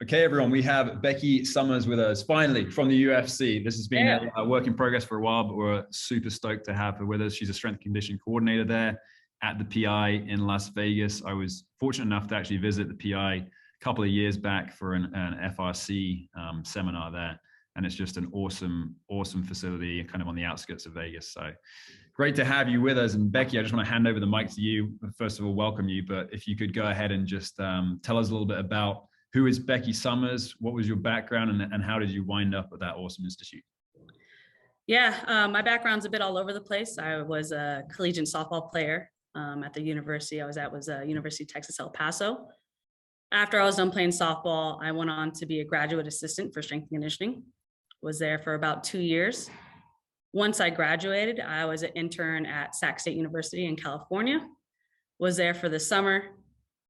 Okay, everyone, we have Becky Summers with us, finally, from the UFC. This has been a work in progress for a while, but we're super stoked to have her with us. She's a strength and conditioning coordinator there at the PI in Las Vegas. I was fortunate enough to actually visit the PI a couple of years back for an FRC seminar there. And it's just an awesome facility kind of on the outskirts of Vegas. So great to have you with us. And Becky, I just want to hand over the mic to you. First of all, welcome you. But if you could go ahead and just tell us a little bit about who is Becky Summers, what was your background, and how did you wind up at that awesome institute? Yeah, my background's a bit all over the place. I was a collegiate softball player at the university I was at, University of Texas, El Paso. After I was done playing softball, I went on to be a graduate assistant for strength and conditioning. Was there for about 2 years. Once I graduated, I was an intern at Sac State University in California. Was there for the summer.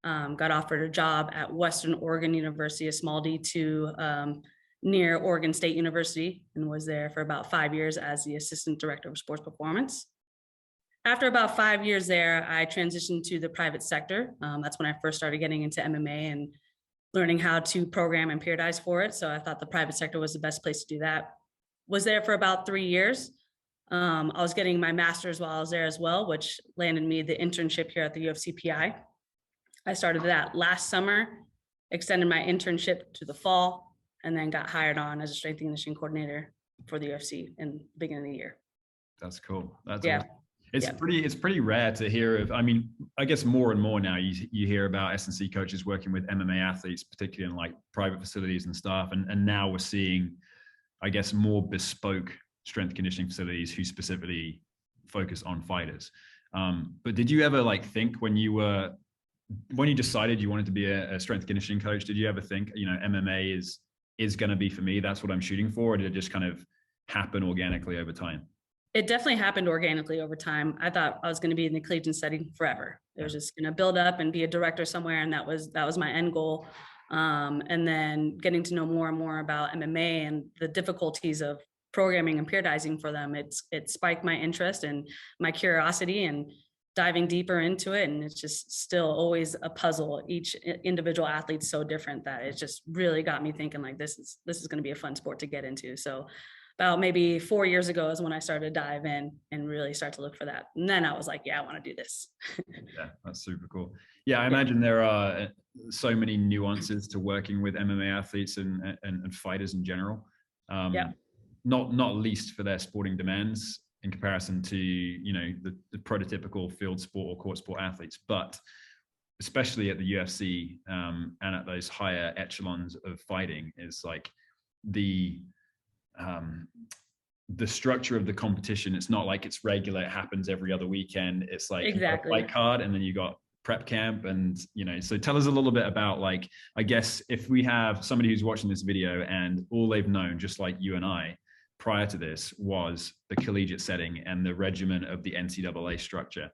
Got offered a job at Western Oregon University, a small D2 near Oregon State University, and was there for about 5 years as the assistant director of sports performance. After about 5 years there, I transitioned to the private sector. That's when I first started getting into MMA and learning how to program and periodize for it. So I thought the private sector was the best place to do that. Was there for about 3 years. I was getting my master's while I was there as well, which landed me the internship here at the UFC PI. I started that last summer, extended my internship to the fall, and then got hired on as a strength and conditioning coordinator for the UFC in the beginning of the year. That's cool. That's awesome. It's pretty rare to hear of. I mean, I guess more and more now you hear about S&C coaches working with MMA athletes, particularly in like private facilities and stuff. And now we're seeing, I guess, more bespoke strength conditioning facilities who specifically focus on fighters. But did you ever like think when you decided you wanted to be a strength conditioning coach, did you ever think, MMA is going to be for me, that's what I'm shooting for? Or did it just kind of happen organically over time? It definitely happened organically over time. I thought I was going to be in the collegiate setting forever. It was just going to build up and be a director somewhere. And that was my end goal. And then getting to know more and more about MMA and the difficulties of programming and periodizing for them, it spiked my interest and my curiosity and diving deeper into it. And it's just still always a puzzle. Each individual athlete's so different that it just really got me thinking like, this is going to be a fun sport to get into. So about maybe 4 years ago is when I started to dive in and really start to look for that. And then I was like, yeah, I want to do this. Yeah, that's super cool. Yeah, I imagine there are so many nuances to working with MMA athletes and fighters in general. Not least for their sporting demands in comparison to, the prototypical field sport or court sport athletes, but especially at the UFC and at those higher echelons of fighting is like the structure of the competition. It's not like it's regular, it happens every other weekend. It's like exactly. You got a fight card and then you got prep camp, and so tell us a little bit about, like, I guess if we have somebody who's watching this video and all they've known, just like you and I, prior to this was the collegiate setting and the regimen of the NCAA structure.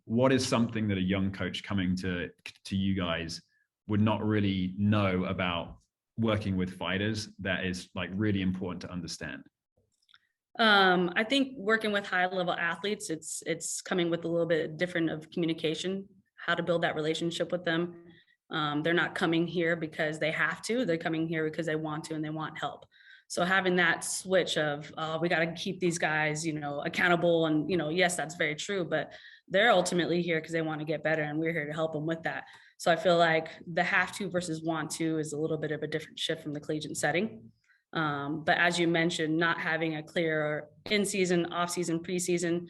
What is something that a young coach coming to you guys would not really know about working with fighters that is like really important to understand? I think working with high level athletes, it's coming with a little bit different of communication, how to build that relationship with them. They're not coming here because they have to, they're coming here because they want to and they want help. So having that switch of, we got to keep these guys, accountable. And, yes, that's very true, but they're ultimately here because they want to get better and we're here to help them with that. So I feel like the have to versus want to is a little bit of a different shift from the collegiate setting. But as you mentioned, not having a clear in-season, off-season, preseason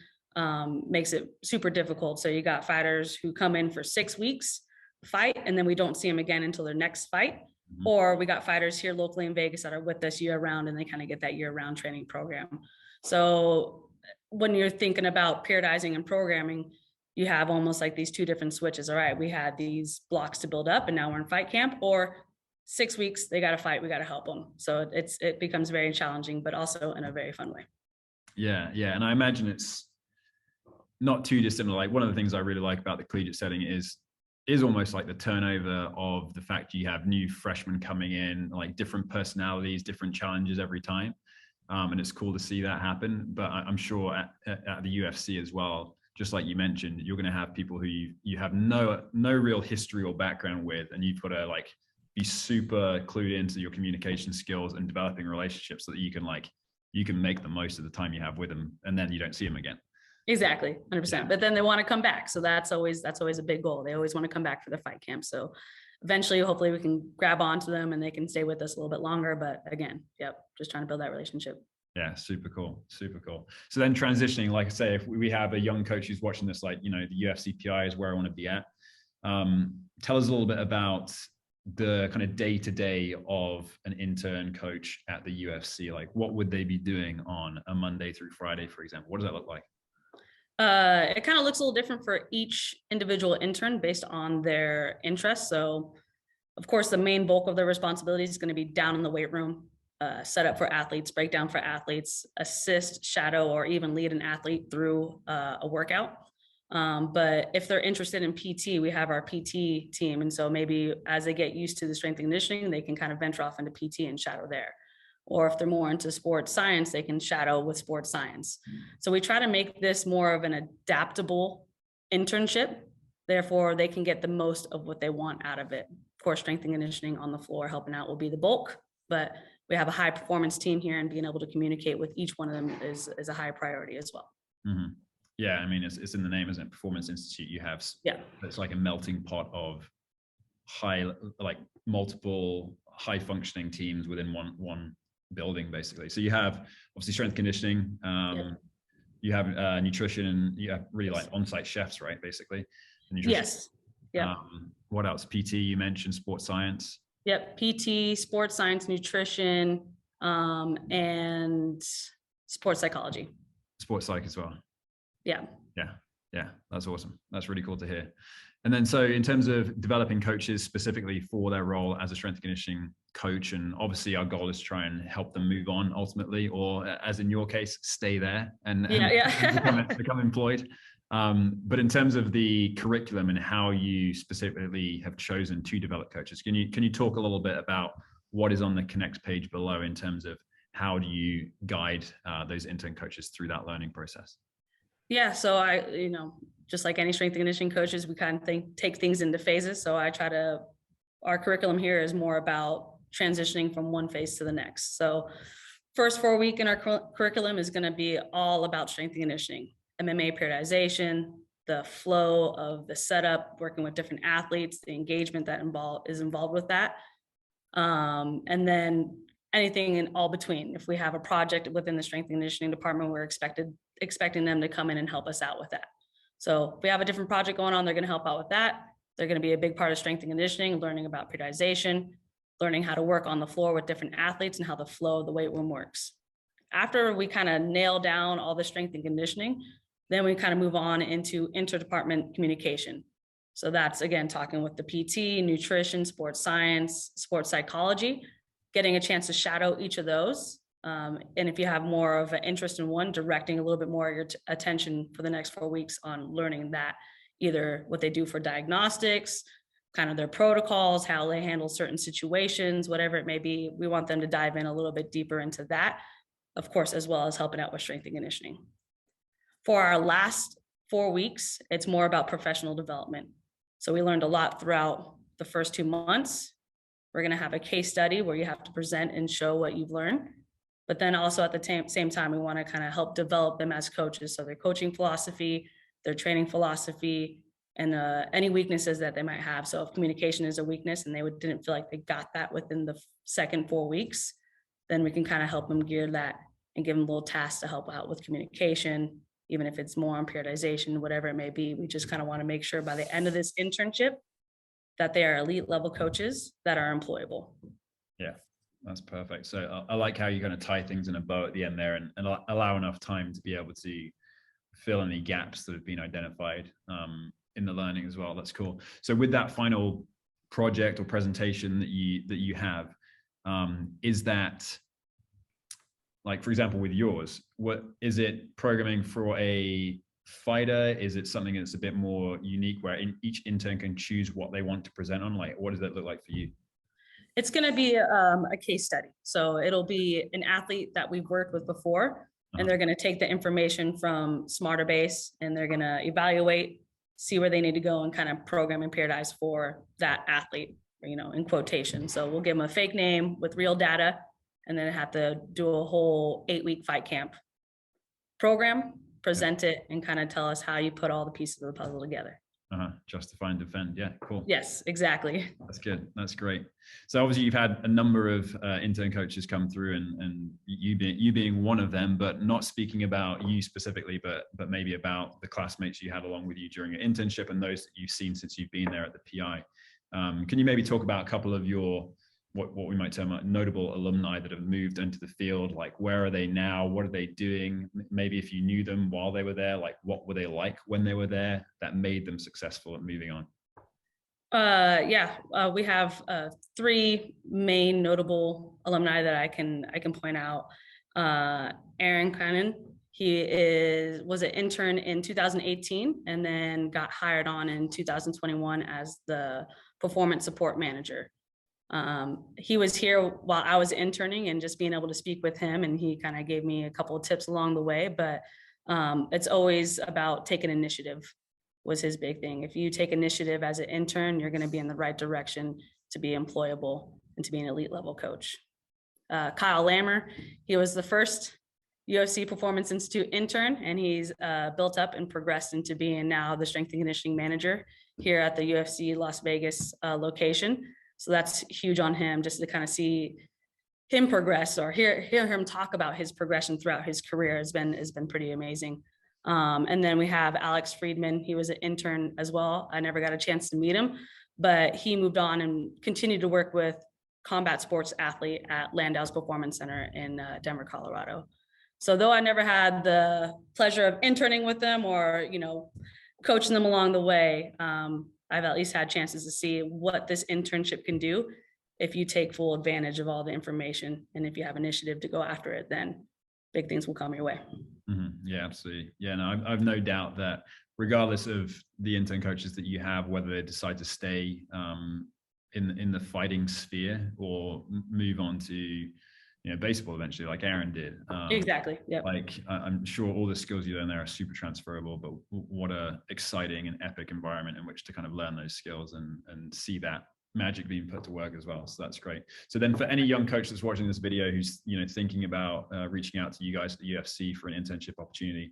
makes it super difficult. So you got fighters who come in for 6 weeks, fight, and then we don't see them again until their next fight. Or we got fighters here locally in Vegas that are with us year round and they kind of get that year round training program. So when you're thinking about periodizing and programming, you have almost like these two different switches. All right, we had these blocks to build up and now we're in fight camp, or 6 weeks, they got to fight, we got to help them. So it becomes very challenging, but also in a very fun way. Yeah. And I imagine it's not too dissimilar. Like one of the things I really like about the collegiate setting is almost like the turnover of the fact you have new freshmen coming in, like different personalities, different challenges every time. And it's cool to see that happen. But I'm sure at the UFC as well, just like you mentioned, you're going to have people who you have no real history or background with, and you've got to like be super clued into your communication skills and developing relationships so that you can make the most of the time you have with them, and then you don't see them again. Exactly, 100%. Yeah. But then they want to come back. So that's always a big goal. They always want to come back for the fight camp. So eventually, hopefully we can grab onto them and they can stay with us a little bit longer. But again, just trying to build that relationship. Yeah, super cool. Super cool. So then transitioning, like I say, if we have a young coach who's watching this, like, the UFC PI is where I want to be at. Tell us a little bit about the kind of day-to-day of an intern coach at the UFC. Like, what would they be doing on a Monday through Friday, for example? What does that look like? It kind of looks a little different for each individual intern based on their interests. So, of course, the main bulk of their responsibilities is going to be down in the weight room, set up for athletes, breakdown for athletes, assist, shadow, or even lead an athlete through a workout. But if they're interested in PT, we have our PT team. And so maybe as they get used to the strength and conditioning, they can kind of venture off into PT and shadow there. Or if they're more into sports science, they can shadow with sports science. So we try to make this more of an adaptable internship. Therefore, they can get the most of what they want out of it. Of course, strength and conditioning on the floor, helping out will be the bulk, but we have a high performance team here, and being able to communicate with each one of them is a high priority as well. Mm-hmm. Yeah, I mean, it's in the name, isn't it? Performance Institute. You have, it's like a melting pot of multiple high functioning teams within one building, basically. So you have obviously strength conditioning, you have nutrition, and you have really like on-site chefs, right? Basically. Yes. Yeah. What else? PT, you mentioned sports science. Yep. PT, sports science, nutrition, and sports psychology. Sports psych as well. Yeah. Yeah. That's awesome. That's really cool to hear. And then, so in terms of developing coaches specifically for their role as a strength and conditioning coach, and obviously our goal is to try and help them move on ultimately, or as in your case, stay there and become employed. But in terms of the curriculum and how you specifically have chosen to develop coaches, can you talk a little bit about what is on the Connect page below in terms of how do you guide those intern coaches through that learning process? Yeah, so I, just like any strength and conditioning coaches, we kind of take things into phases. So our curriculum here is more about transitioning from one phase to the next. So first 4 week in our curriculum is going to be all about strength and conditioning, MMA periodization, the flow of the setup, working with different athletes, the engagement that is involved with that. And then anything in all between. If we have a project within the strength and conditioning department, we're expecting them to come in and help us out with that. So if we have a different project going on, they're going to help out with that. They're going to be a big part of strength and conditioning, learning about periodization, learning how to work on the floor with different athletes and how the flow of the weight room works. After we kind of nail down all the strength and conditioning, then we kind of move on into interdepartment communication. So that's, again, talking with the PT, nutrition, sports science, sports psychology, getting a chance to shadow each of those. And if you have more of an interest in one, directing a little bit more of your attention for the next 4 weeks on learning that, either what they do for diagnostics, kind of their protocols, how they handle certain situations, whatever it may be. We want them to dive in a little bit deeper into that, of course, as well as helping out with strength and conditioning. For our last 4 weeks, it's more about professional development. So we learned a lot throughout the first 2 months. We're going to have a case study where you have to present and show what you've learned. But then also at the same time, we want to kind of help develop them as coaches. So their coaching philosophy, their training philosophy, and any weaknesses that they might have. So if communication is a weakness and they didn't feel like they got that within the second 4 weeks, then we can kind of help them gear that and give them little tasks to help out with communication, even if it's more on periodization, whatever it may be. We just kind of want to make sure by the end of this internship that they are elite level coaches that are employable. Yeah, that's perfect. So I like how you're going to tie things in a bow at the end there and allow enough time to be able to fill any gaps that have been identified in the learning as well. That's cool. So with that final project or presentation that you have, is that, like, for example, with yours, what is it, programming for a fighter? Is it something that's a bit more unique where each intern can choose what they want to present on? Like, what does that look like for you? It's going to be a case study. So it'll be an athlete that we've worked with before, and they're going to take the information from SmarterBase and they're going to evaluate, see where they need to go and kind of program and periodize for that athlete. in quotation. So we'll give them a fake name with real data, and then have to do a whole 8-week fight camp program, present it, and kind of tell us how you put all the pieces of the puzzle together. Justify and defend. Yeah, cool. Yes, exactly. That's good. That's great. So obviously you've had a number of intern coaches come through, and you being one of them, but not speaking about you specifically, but maybe about the classmates you had along with you during your internship and those that you've seen since you've been there at the PI. Can you maybe talk about a couple of your what we might term notable alumni that have moved into the field? Like, where are they now? What are they doing? Maybe if you knew them while they were there, like what were they like when they were there that made them successful at moving on? We have 3 main notable alumni that I can point out. Aaron Cannon, he was an intern in 2018 and then got hired on in 2021 as the performance support manager. He was here while I was interning, and just being able to speak with him, and he kind of gave me a couple of tips along the way, but it's always about taking initiative was his big thing. If you take initiative as an intern, you're going to be in the right direction to be employable and to be an elite level coach. Kyle Lammer, he was the first UFC Performance Institute intern, and he's built up and progressed into being now the strength and conditioning manager here at the UFC Las Vegas location. So that's huge on him, just to kind of see him progress or hear him talk about his progression throughout his career has been pretty amazing. And then we have Alex Friedman. He was an intern as well. I never got a chance to meet him, but he moved on and continued to work with combat sports athlete at Landau's Performance Center in Denver, Colorado. So though I never had the pleasure of interning with them or, coaching them along the way, I've at least had chances to see what this internship can do if you take full advantage of all the information. And if you have initiative to go after it, then big things will come your way. Mm-hmm. Yeah, absolutely. Yeah, no, I've no doubt that regardless of the intern coaches that you have, whether they decide to stay in the fighting sphere or move on to baseball eventually, like Aaron did. Exactly. Yeah. Like I'm sure all the skills you learn there are super transferable, but what a exciting and epic environment in which to kind of learn those skills and see that magic being put to work as well. So that's great. So then for any young coach that's watching this video who's thinking about reaching out to you guys at the UFC for an internship opportunity,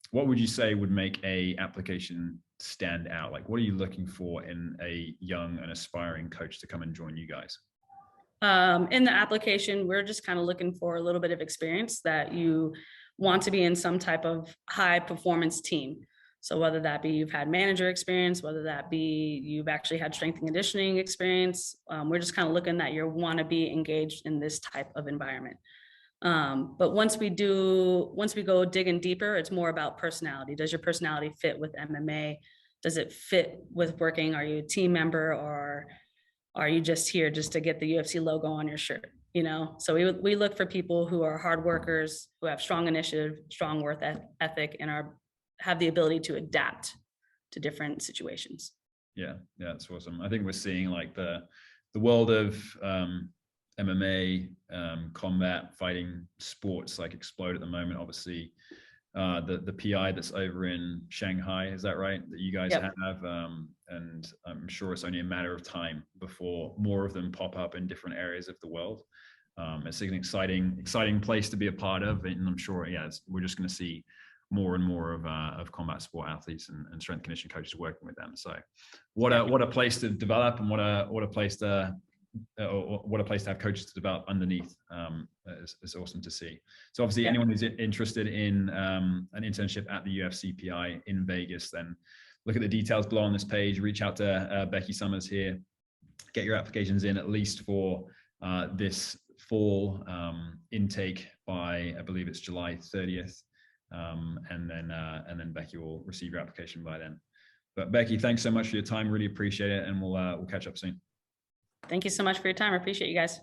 what would you say would make a application stand out? Like, what are you looking for in a young and aspiring coach to come and join you guys? In the application, we're just kind of looking for a little bit of experience that you want to be in some type of high performance team. So whether that be you've had manager experience, whether that be you've actually had strength and conditioning experience, we're just kind of looking that you want to be engaged in this type of environment. But once we go digging deeper, it's more about personality. Does your personality fit with MMA? Does it fit with working? Are you a team member, or are you just here just to get the UFC logo on your shirt? So we look for people who are hard workers, who have strong initiative, strong work ethic, and have the ability to adapt to different situations. Yeah, that's awesome. I think we're seeing like the world of MMA, combat fighting sports like explode at the moment. Obviously, the PI that's over in Shanghai, is that right? That you guys Yep. have, and I'm sure it's only a matter of time before more of them pop up in different areas of the world. It's an exciting place to be a part of, and I'm sure, we're just going to see more and more of combat sport athletes and strength conditioning coaches working with them. So, what a place to develop, and what a place to have coaches to develop underneath. It's awesome to see. So obviously, anyone who's interested in an internship at the UFC PI in Vegas, then look at the details below on this page. Reach out to Becky Summers here. Get your applications in at least for this fall intake by, I believe it's July 30th. And then Becky will receive your application by then. But Becky, thanks so much for your time. Really appreciate it. And we'll catch up soon. Thank you so much for your time. I appreciate you guys.